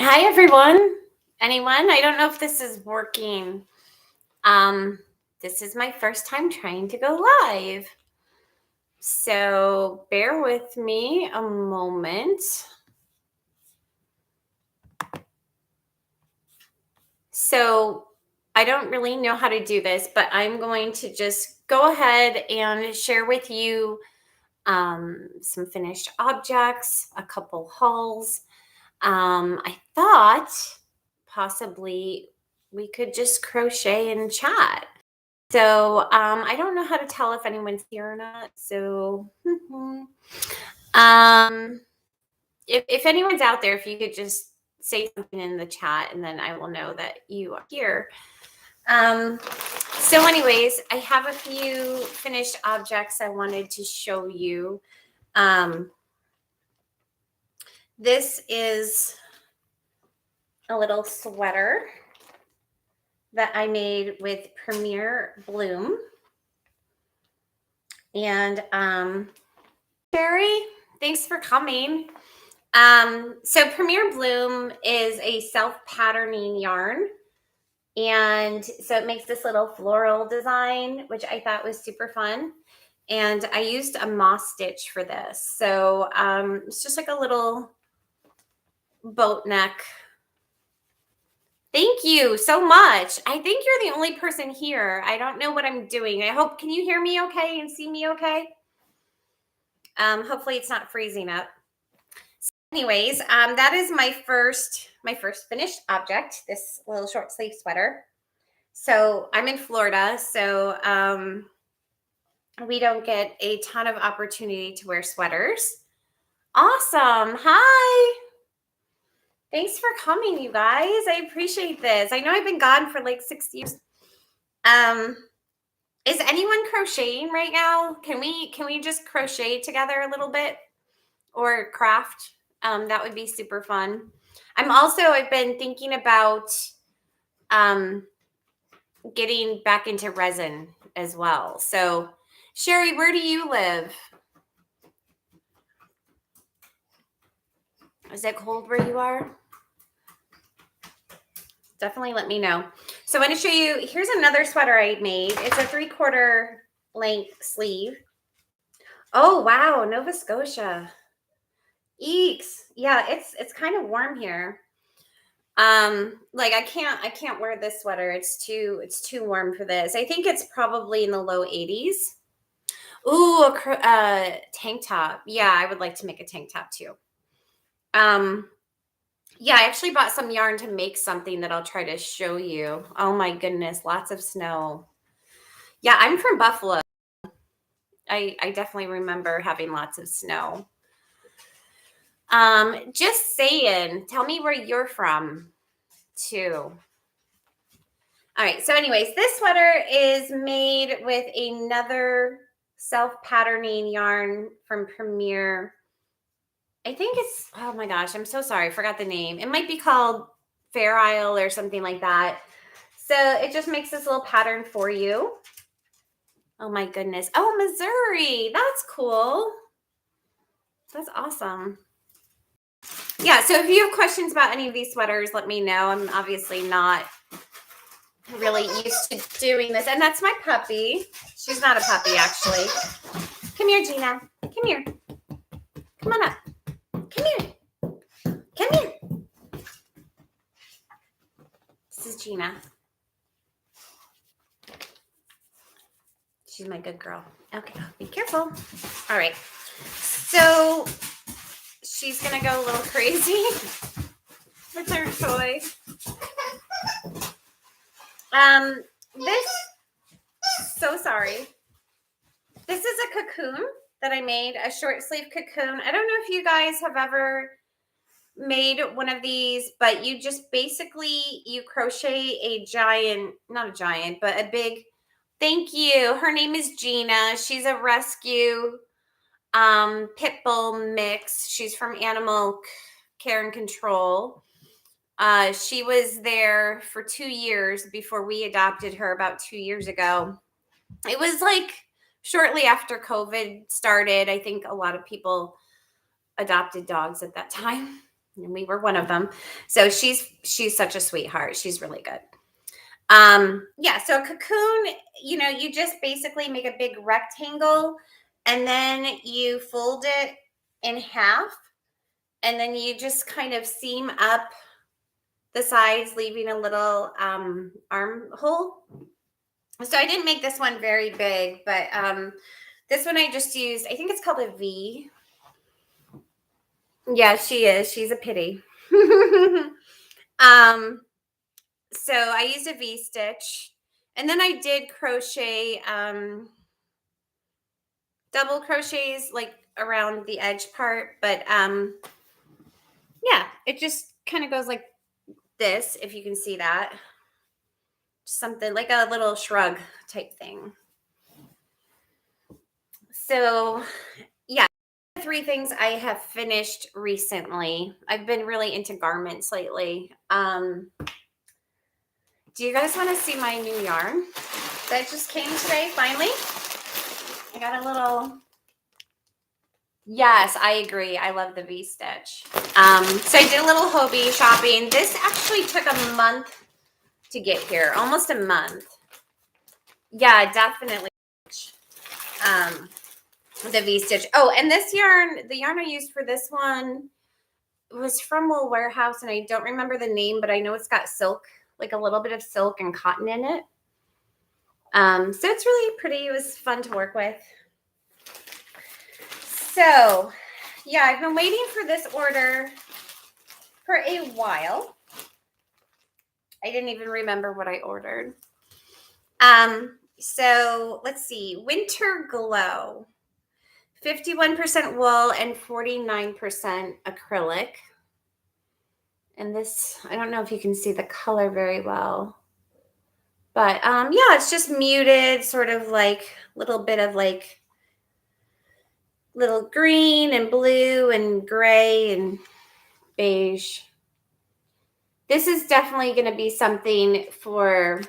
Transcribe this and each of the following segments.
Hi everyone. Anyone? I don't know if this is working. This is my first time trying to go live. So bear with me a moment. So I don't really know how to do this, but I'm going to just go ahead and share with you some finished objects, a couple hauls. I thought possibly we could just crochet and chat. So I don't know how to tell if anyone's here or not. So um, if anyone's out there, if you could just say something in the chat, and then I will know that you are here. Um, so, anyways, I have a few finished objects I wanted to show you. This is a little sweater that I made with Premier Bloom. And Sherry, thanks for coming. So Premier Bloom is a self-patterning yarn. And so it makes this little floral design, which I thought was super fun. And I used a moss stitch for this. So it's just like a little boat neck. Thank you so much. I think you're the only person here. I don't know what I'm doing. Can you hear me okay and see me okay? Hopefully it's not freezing up. So anyways, that is my first finished object, this little short sleeve sweater. So I'm in Florida, so we don't get a ton of opportunity to wear sweaters. Awesome. Hi. Thanks for coming, you guys. I appreciate this. I know I've been gone for like 6 years. Is anyone crocheting right now? Can we just crochet together a little bit or craft? That would be super fun. I've been thinking about getting back into resin as well. So Sherry, where do you live? Is it cold where you are? Definitely let me know. So I want to show you, here's another sweater I made. It's a 3/4 length sleeve. Oh, wow. Nova Scotia. Eeks. Yeah, it's kind of warm here. Like I can't wear this sweater. It's too warm for this. I think it's probably in the low 80s. Ooh, a tank top. Yeah, I would like to make a tank top too. Yeah, I actually bought some yarn to make something that I'll try to show you. Oh my goodness, lots of snow. Yeah, I'm from Buffalo. I definitely remember having lots of snow. Just saying, tell me where you're from too. All right, so anyways, this sweater is made with another self-patterning yarn from Premier. I think it's, oh my gosh, I'm so sorry, I forgot the name. It might be called Fair Isle or something like that. So it just makes this little pattern for you. Oh my goodness. Oh, Missouri. That's cool. That's awesome. Yeah, so if you have questions about any of these sweaters, let me know. I'm obviously not really used to doing this. And that's my puppy. She's not a puppy, actually. Come here, Gina. Come here. Come on up. Come here. Come here. This is Gina. She's my good girl. Okay, be careful. All right. So she's going to go a little crazy with her toy. So sorry. This is a cocoon that I made, a short sleeve cocoon. I don't know if you guys have ever made one of these, but you just basically, you crochet a giant, not a giant, but a big, thank you. Her name is Gina. She's a rescue pit bull mix. She's from Animal Care and Control. She was there for 2 years before we adopted her about 2 years ago. It was like shortly after COVID started. I think a lot of people adopted dogs at that time. and we were one of them. So she's such a sweetheart. She's really good. Yeah, so a cocoon, you know, you just basically make a big rectangle and then you fold it in half and then you just kind of seam up the sides, leaving a little armhole. So I didn't make this one very big, but this one I just used, I think it's called a V. Yeah, she is. She's a pity. So I used a V stitch, and then I did crochet double crochets like around the edge part, but yeah, it just kind of goes like this, if you can see that. Something like a little shrug type thing. So yeah, 3 things I have finished recently. I've been really into garments lately. Do you guys want to see my new yarn that just came today, finally? I got a little, yes, I agree. I love the V-stitch. So I did a little Hobie shopping. This actually took a month to get here, almost a month. Yeah, definitely. The V-stitch. Oh, and this yarn, the yarn I used for this one was from Wool Warehouse, and I don't remember the name, but I know it's got silk, like a little bit of silk and cotton in it. So it's really pretty. It was fun to work with. So yeah, I've been waiting for this order for a while. I didn't even remember what I ordered. So let's see, Winter Glow, 51% wool and 49% acrylic. And this, I don't know if you can see the color very well, but yeah, it's just muted, sort of like a little bit of like little green and blue and gray and beige. This is definitely going to be something for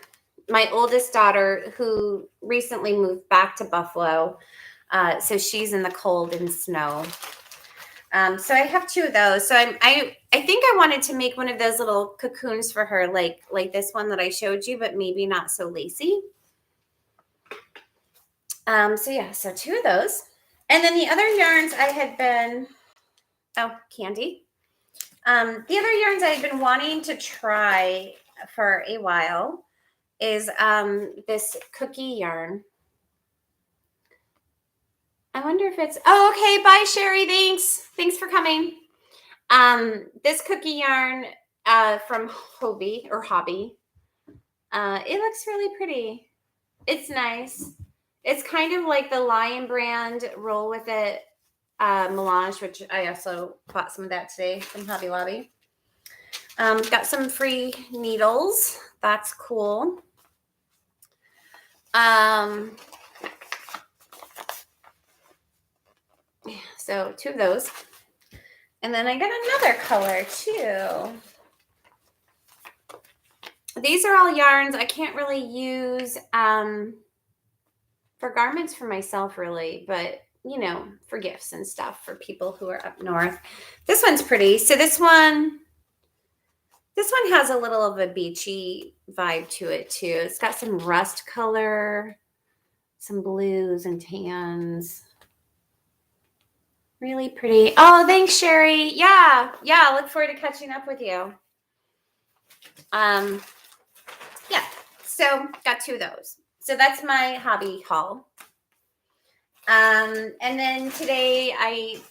my oldest daughter who recently moved back to Buffalo. So she's in the cold and snow. So I have 2 of those. So I think I wanted to make one of those little cocoons for her, like this one that I showed you, but maybe not so lacy. So yeah, so 2 of those. And then the other yarns I had been, oh, Candy. The other yarns I had been wanting to try for a while is this cookie yarn. I wonder if it's, oh, okay, bye, Sherry, thanks. Thanks for coming. This cookie yarn from Hobie or Hobby. It looks really pretty. It's nice. It's kind of like the Lion Brand Roll With It melange, which I also bought some of that today from Hobby Lobby. Got some free needles. That's cool. So 2 of those. And then I got another color too. These are all yarns I can't really use for garments for myself really, but you know, for gifts and stuff for people who are up north. This one's pretty. So this one has a little of a beachy vibe to it too. It's got some rust color, some blues and tans. Really pretty. Oh, thanks, Sherry. Yeah. I look forward to catching up with you. Yeah, so got 2 of those. So that's my hobby haul. And then today I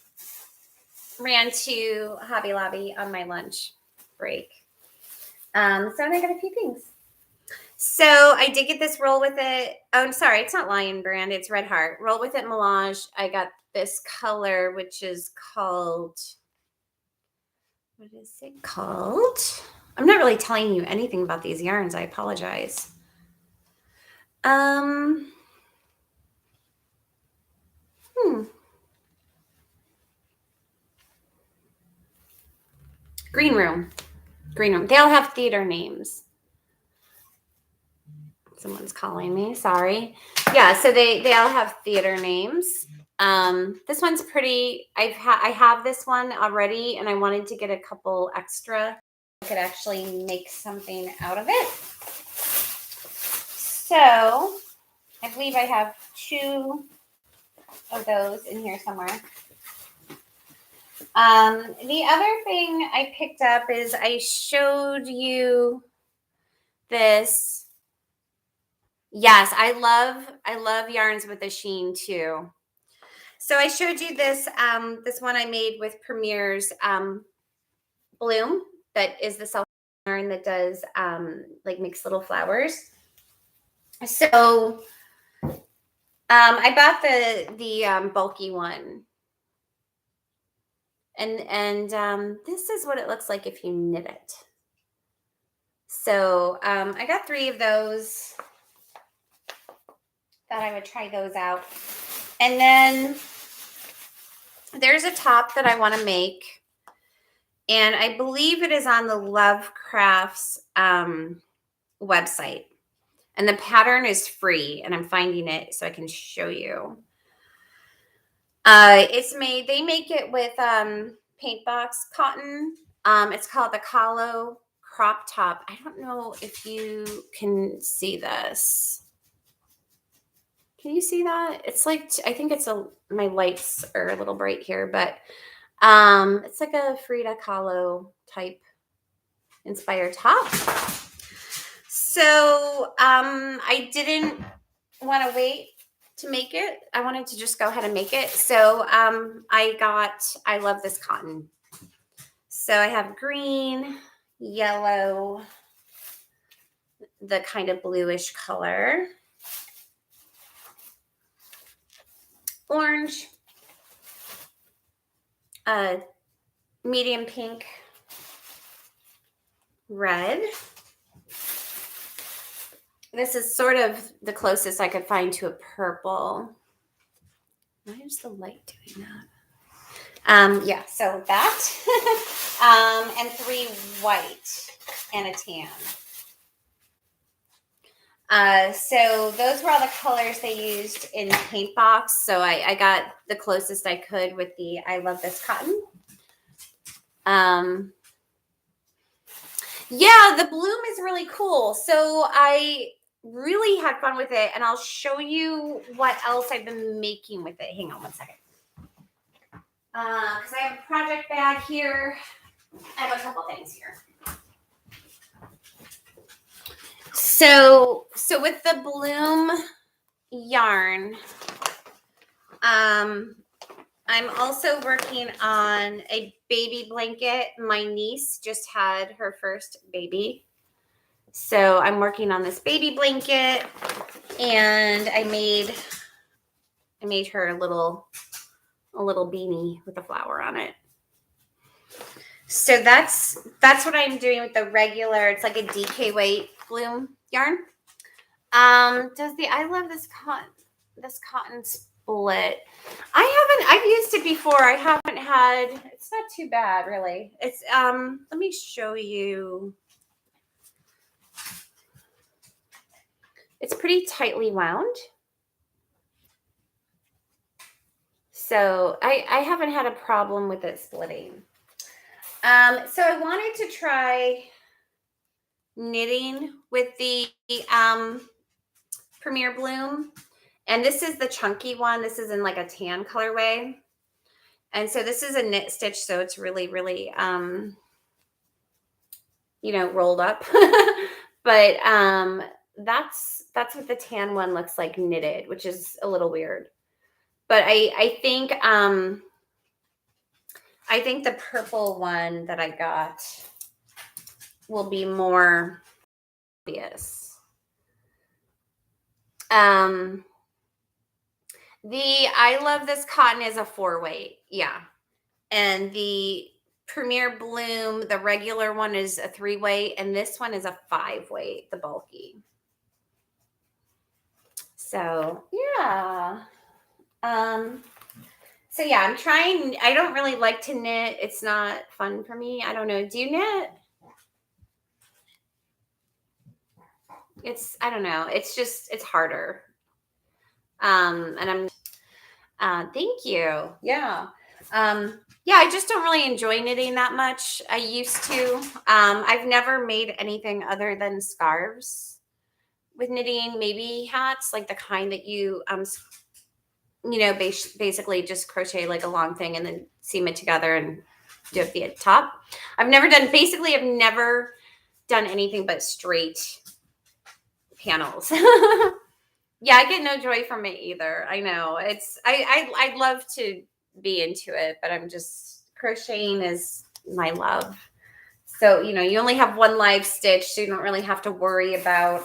ran to Hobby Lobby on my lunch break. So I got a few things. So I did get this Roll With It. Oh, I'm sorry, it's not Lion Brand, it's Red Heart. Roll With It melange. I got this color, which is called, what is it called? I'm not really telling you anything about these yarns. I apologize. Green Room. They all have theater names. Someone's calling me. Sorry. Yeah, so they all have theater names. This one's pretty. I have this one already, and I wanted to get a couple extra. I could actually make something out of it. So I believe I have 2 of those in here somewhere. The other thing I picked up is I showed you this. Yes, I love yarns with a sheen too. So I showed you this this one I made with Premier's Bloom, that is the self yarn that does like makes little flowers. So I bought the bulky one. And this is what it looks like if you knit it. So I got 3 of those. Thought I would try those out. And then there's a top that I want to make. And I believe it is on the Love Crafts website. And the pattern is free. And I'm finding it so I can show you. They make it with paint box cotton. It's called the Xoxo crop top. I don't know if you can see this. Can you see that? It's like, I think it's my lights are a little bright here, but it's like a Frida Kahlo type inspired top. So I didn't want to wait to make it. I wanted to just go ahead and make it. So I love this cotton. So I have green, yellow, the kind of bluish color, orange, medium pink, red. This is sort of the closest I could find to a purple. Why is the light doing that? Yeah, so that. And 3 white and a tan. So those were all the colors they used in the paint box. So I got the closest I could with the I Love This Cotton. Yeah, the bloom is really cool. So I really had fun with it, and I'll show you what else I've been making with it. Hang on one second. Because I have a project bag here. I have a couple things here. So with the bloom yarn, I'm also working on a baby blanket. My niece just had her first baby. So I'm working on this baby blanket, and I made her a little beanie with a flower on it. So that's what I'm doing with the regular. It's like a DK weight bloom yarn. I Love This cotton split. I've used it before. I haven't had, it's not too bad really. It's let me show you. It's pretty tightly wound. So I haven't had a problem with it splitting. So I wanted to try knitting with the Premier Bloom. And this is the chunky one. This is in like a tan colorway. And so this is a knit stitch. So it's really, really, rolled up. But that's what the tan one looks like knitted, which is a little weird. But I think the purple one that I got will be more obvious. The I Love This Cotton is a 4-weight. Yeah. And the Premier Bloom, the regular one, is a 3-weight. And this one is a 5-weight, the bulky. So, yeah. So yeah, I'm trying. I don't really like to knit. It's not fun for me. I don't know. Do you knit? I don't know. It's harder. And Thank you. Yeah. Yeah, I just don't really enjoy knitting that much. I used to. I've never made anything other than scarves with knitting, maybe hats, like the kind that you basically just crochet like a long thing and then seam it together and do it via top. I've never done anything but straight panels. Yeah, I get no joy from it either. I know I'd love to be into it, but I'm just crocheting is my love. So, you only have one live stitch, so you don't really have to worry about,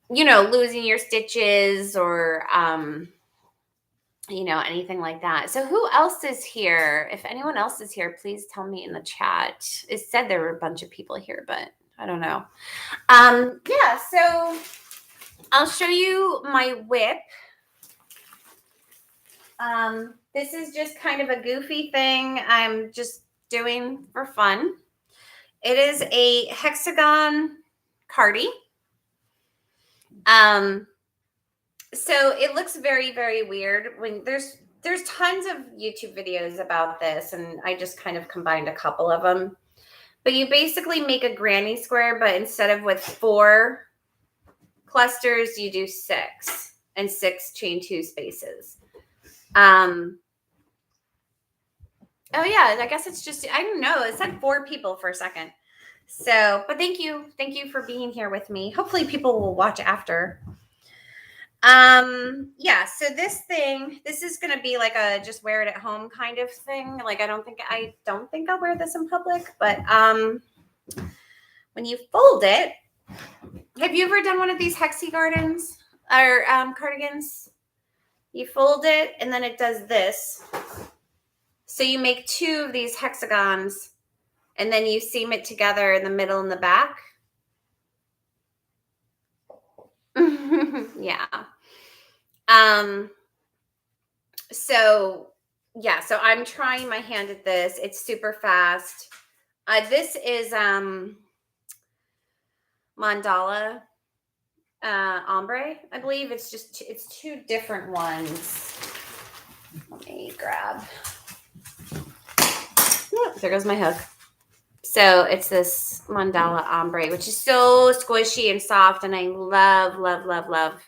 losing your stitches or, anything like that. So who else is here? If anyone else is here, please tell me in the chat. It said there were a bunch of people here, but I don't know. Yeah, so I'll show you my whip. This is just kind of a goofy thing I'm just doing for fun. It is a hexagon cardie. So it looks very, very weird when there's tons of YouTube videos about this, and I just kind of combined a couple of them. But you basically make a granny square, but instead of with 4 clusters, you do 6 and 6 chain 2 spaces. Oh yeah, I guess it's just, I don't know. It said 4 people for a second. So, but thank you for being here with me. Hopefully people will watch after. Yeah, so this is going to be like a just wear it at home kind of thing. Like I don't think I'll wear this in public, but when you fold it, have you ever done one of these hexie gardens or cardigans? You fold it and then it does this. So you make 2 of these hexagons and then you seam it together in the middle and the back. Yeah. So yeah, so I'm trying my hand at this. It's super fast. This is mandala ombre, I believe. It's 2 different ones. Let me grab. Oh, there goes my hook. So it's this mandala ombre, which is so squishy and soft, and I love, love, love, love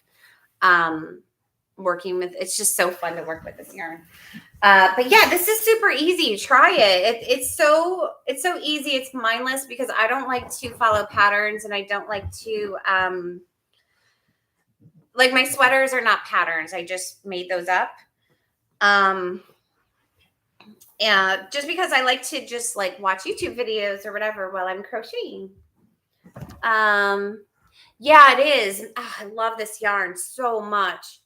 working with. It's just so fun to work with this yarn. But yeah, this is super easy. Try it. It's so easy. It's mindless because I don't like to follow patterns, and I don't like to like my sweaters are not patterns. I just made those up. Yeah, just because I like to just like watch YouTube videos or whatever while I'm crocheting. Yeah, it is. I love this yarn so much.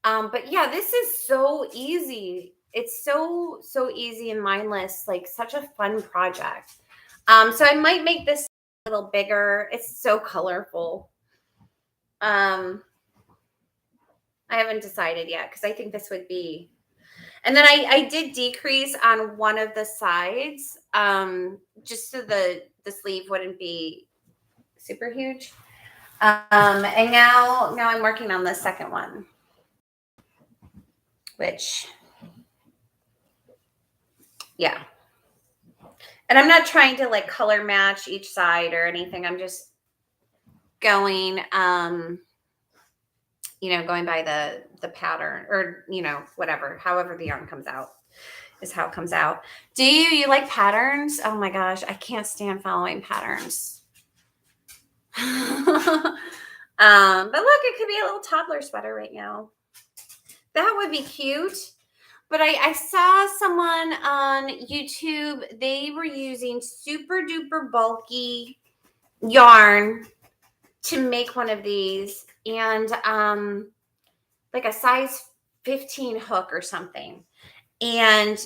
But yeah, this is so easy. It's so easy and mindless, like such a fun project. So I might make this a little bigger. It's so colorful. I haven't decided yet because I think this would be. And then I did decrease on one of the sides, just so the sleeve wouldn't be super huge. And now I'm working on the second one, which, yeah. And I'm not trying to like color match each side or anything. I'm just going, going by the pattern or, whatever, however the yarn comes out is how it comes out. Do you like patterns? Oh my gosh, I can't stand following patterns. But look, it could be a little toddler sweater right now. That would be cute. But I saw someone on YouTube, they were using super duper bulky yarn to make one of these, and like a size 15 hook or something. And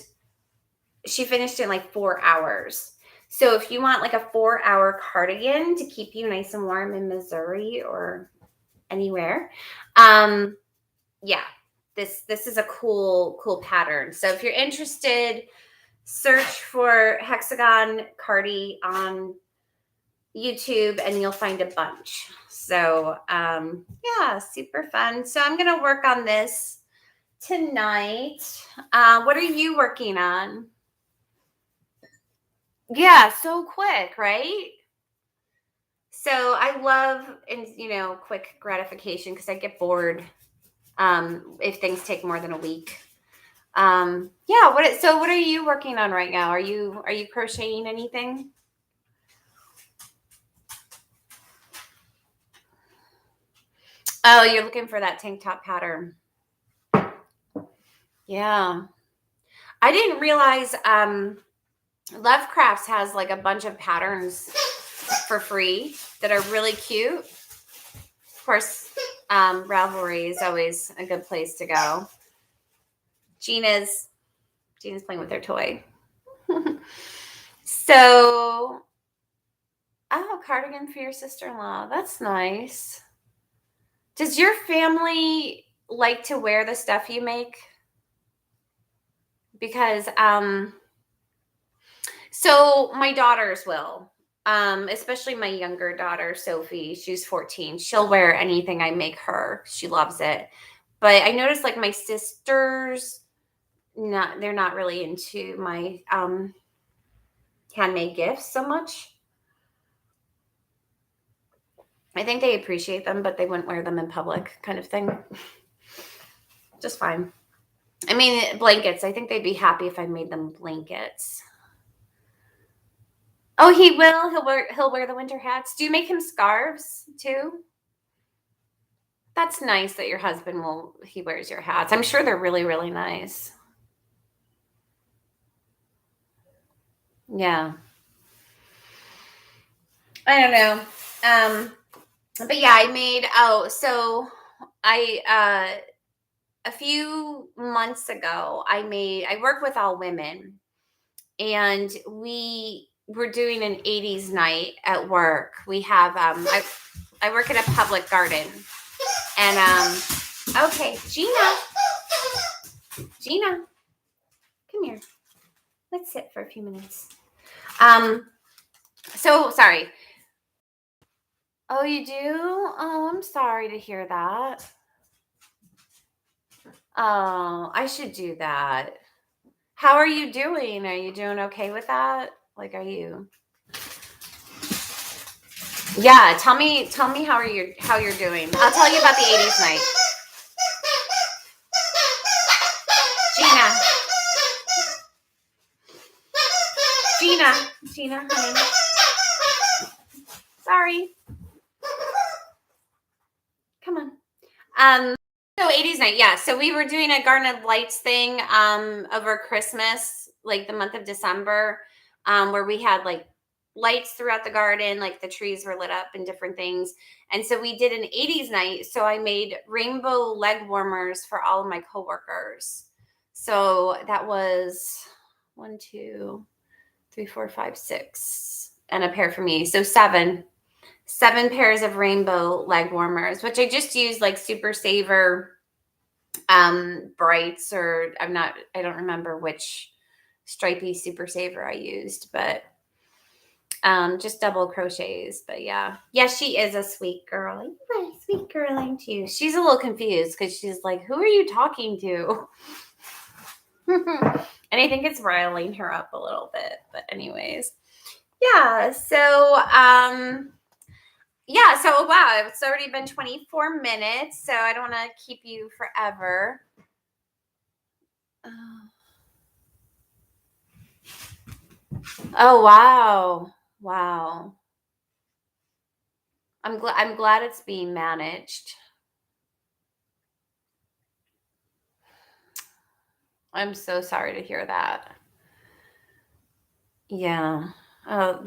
she finished in like 4 hours. So if you want like a 4-hour cardigan to keep you nice and warm in Missouri or anywhere, yeah, this is a cool pattern. So if you're interested, search for hexagon cardie on YouTube and you'll find a bunch. So, yeah, super fun. So I'm going to work on this tonight. What are you working on? Yeah, so quick, right? So I love, and quick gratification because I get bored if things take more than a week. Yeah. What are you working on right now? Are you crocheting anything? Oh, you're looking for that tank top pattern. Yeah. I didn't realize Love Crafts has like a bunch of patterns for free that are really cute. Of course, Ravelry is always a good place to go. Gina's playing with her toy. So, oh, cardigan for your sister-in-law. That's nice. Does your family like to wear the stuff you make? Because so my daughters will. Especially my younger daughter, Sophie, she's 14. She'll wear anything I make her. She loves it. But I noticed like my sisters, they're not really into my handmade gifts so much. I think they appreciate them, but they wouldn't wear them in public kind of thing. Just fine. I mean, blankets. I think they'd be happy if I made them blankets. Oh, he will. He'll wear the winter hats. Do you make him scarves too? That's nice that your husband he wears your hats. I'm sure they're really, really nice. Yeah. I don't know. But yeah, a few months ago, I work with all women, and we were doing an 80s night at work. We have, I work in a public garden, and, okay, Gina, come here. Let's sit for a few minutes. So sorry. Oh, you do? Oh, I'm sorry to hear that. Oh, I should do that. How are you doing? Are you doing okay with that? Like, are you? Yeah, tell me how you're doing. I'll tell you about the 80s night. Gina, honey. Sorry. Come on. So 80s night, yeah. So we were doing a Garden of Lights thing over Christmas, like the month of December, where we had like lights throughout the garden, like the trees were lit up and different things. And so we did an 80s night. So I made rainbow leg warmers for all of my coworkers. So that was 1, 2, 3, 4, 5, 6, and a pair for me. So 7 pairs of rainbow leg warmers, which I just used like Super Saver brights, or I don't remember which stripy Super Saver I used, but just double crochets. But yeah, she is a sweet girl. You're a sweet girl, ain't you? She's a little confused because she's like, who are you talking to? And I think it's riling her up a little bit, but anyways, yeah. So yeah, so wow, it's already been 24 minutes, so I don't want to keep you forever. Oh wow. I'm glad it's being managed. I'm so sorry to hear that. Yeah. Oh,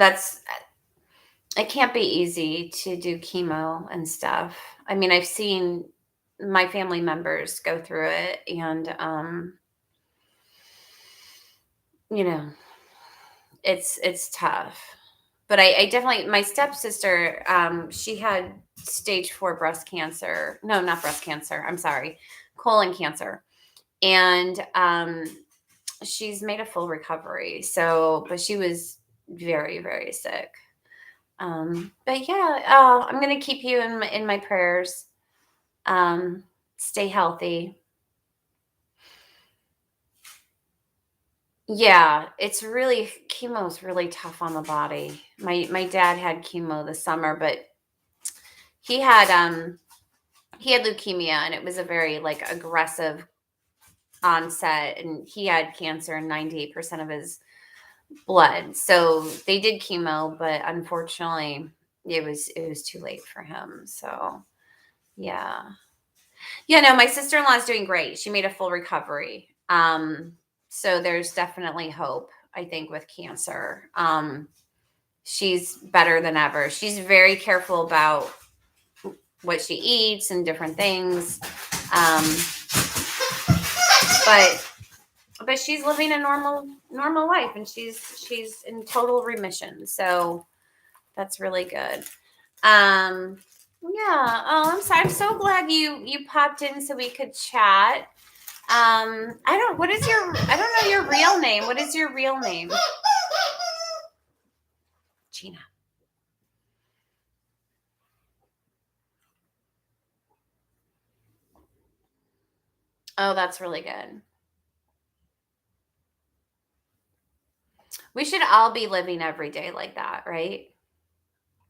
it can't be easy to do chemo and stuff. I mean, I've seen my family members go through it, and it's tough. But I definitely, my stepsister, she had stage 4 breast cancer. No, not breast cancer. I'm sorry, colon cancer. And she's made a full recovery. So, but she was very, very sick. But yeah, I'm gonna keep you in my prayers. Stay healthy. Yeah, it's really chemo is really tough on the body. My dad had chemo this summer, but he had he had leukemia, and it was a very like aggressive onset, and he had cancer in 98% of his blood. So they did chemo, but unfortunately it was too late for him. So yeah. Yeah, no, my sister-in-law is doing great. She made a full recovery. So there's definitely hope, I think, with cancer. She's better than ever. She's very careful about what she eats and different things. Um, but she's living a normal life, and she's in total remission. So that's really good. Yeah. Oh, I'm so glad you popped in so we could chat. I don't know your real name. What is your real name? Gina. Oh, that's really good. We should all be living every day like that, right?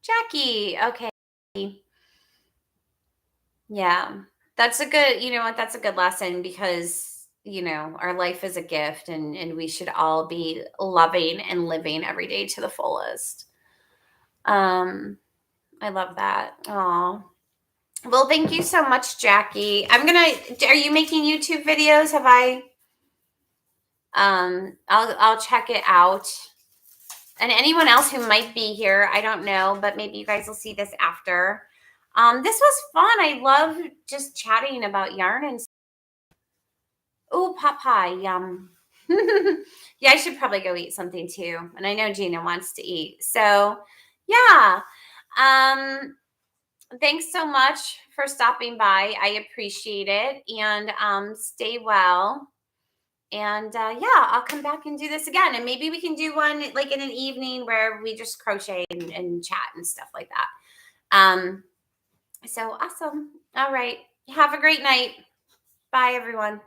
Jackie. Okay. Yeah. That's a good, you know what? That's a good lesson because, our life is a gift, and we should all be loving and living every day to the fullest. Um, I love that. Oh. Well, thank you so much, Jackie. Are you making YouTube videos? Have I I'll check it out. And anyone else who might be here, I don't know, but maybe you guys will see this after. This was fun. I love just chatting about yarn and oh, pot pie, yum. Yeah, I should probably go eat something too. And I know Gina wants to eat. So yeah. Um, thanks so much for stopping by. I appreciate it. And stay well. And yeah, I'll come back and do this again. And maybe we can do one like in an evening where we just crochet and chat and stuff like that. So awesome. All right. Have a great night. Bye, everyone.